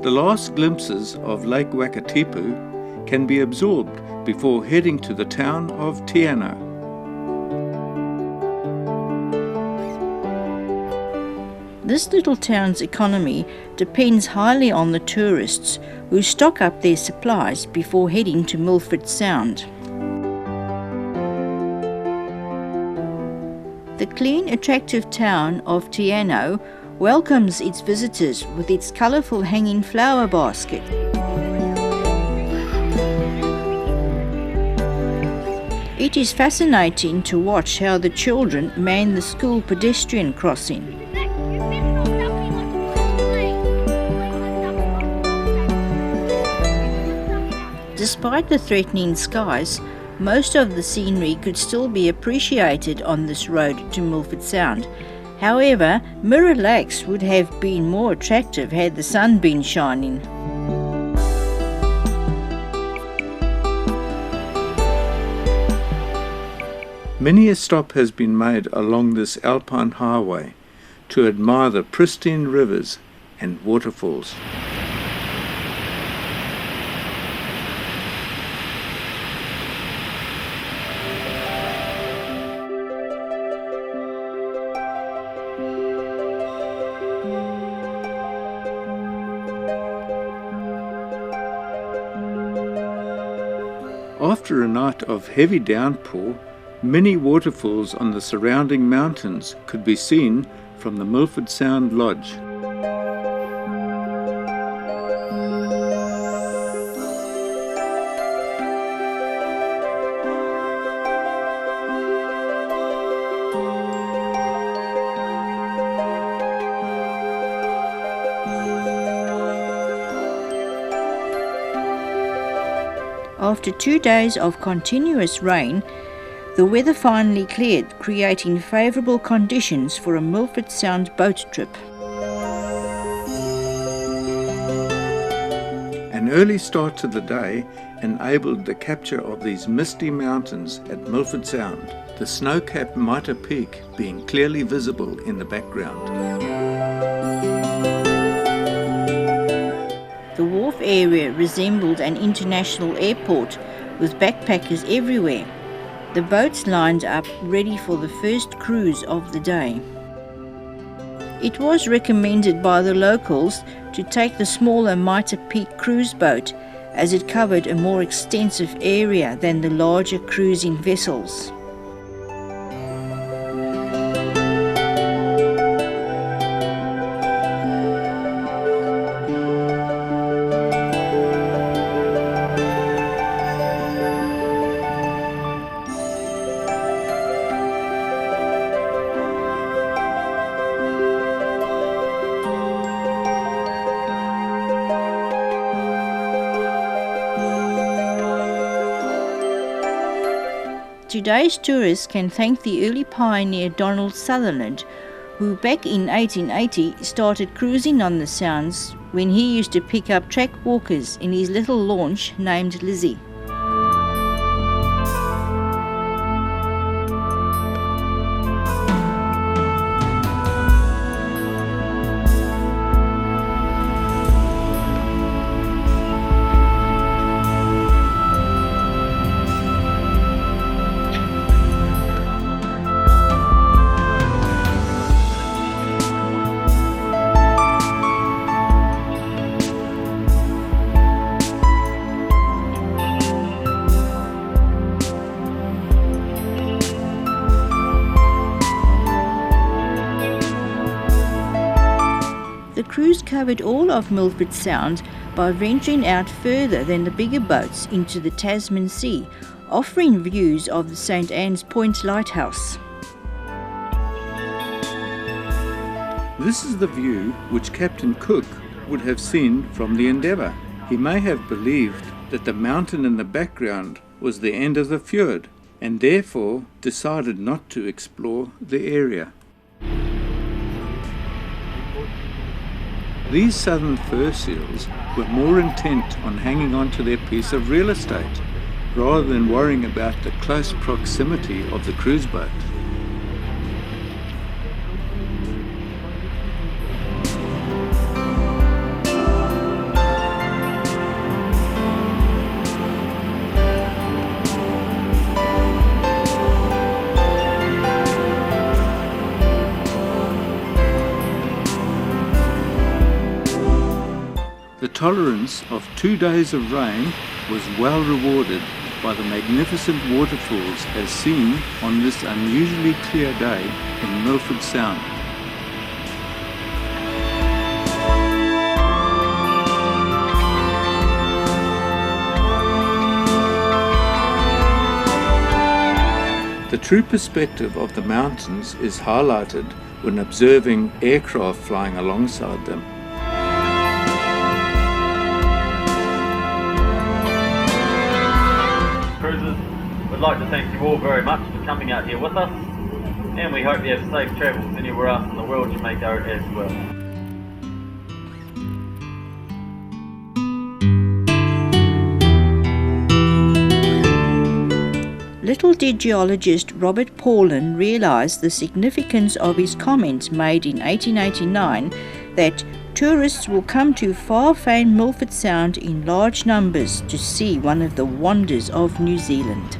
The last glimpses of Lake Wakatipu can be absorbed before heading to the town of Tiano. This little town's economy depends highly on the tourists who stock up their supplies before heading to Milford Sound. The clean, attractive town of Tiano welcomes its visitors with its colourful hanging flower basket. It is fascinating to watch how the children man the school pedestrian crossing. Despite the threatening skies, most of the scenery could still be appreciated on this road to Milford Sound. However, Mirror Lakes would have been more attractive had the sun been shining. Many a stop has been made along this alpine highway to admire the pristine rivers and waterfalls. After a night of heavy downpour, many waterfalls on the surrounding mountains could be seen from the Milford Sound Lodge. After 2 days of continuous rain, the weather finally cleared, creating favourable conditions for a Milford Sound boat trip. An early start to the day enabled the capture of these misty mountains at Milford Sound, the snow-capped Mitre Peak being clearly visible in the background. The wharf area resembled an international airport with backpackers everywhere. The boats lined up ready for the first cruise of the day. It was recommended by the locals to take the smaller Mitre Peak cruise boat as it covered a more extensive area than the larger cruising vessels. Today's tourists can thank the early pioneer Donald Sutherland, who back in 1880 started cruising on the Sounds when he used to pick up track walkers in his little launch named Lizzie. The cruise covered all of Milford Sound by venturing out further than the bigger boats into the Tasman Sea, offering views of the St Anne's Point Lighthouse. This is the view which Captain Cook would have seen from the Endeavour. He may have believed that the mountain in the background was the end of the fjord and therefore decided not to explore the area. These southern fur seals were more intent on hanging on to their piece of real estate rather than worrying about the close proximity of the cruise boat. tolerance of 2 days of rain was well rewarded by the magnificent waterfalls as seen on this unusually clear day in Milford Sound. The true perspective of the mountains is highlighted when observing aircraft flying alongside them. Cruisers, we'd like to thank you all very much for coming out here with us, and we hope you have safe travels anywhere else in the world you may go as well. Little did geologist Robert Paulin realise the significance of his comments made in 1889 that tourists will come to far-famed Milford Sound in large numbers to see one of the wonders of New Zealand.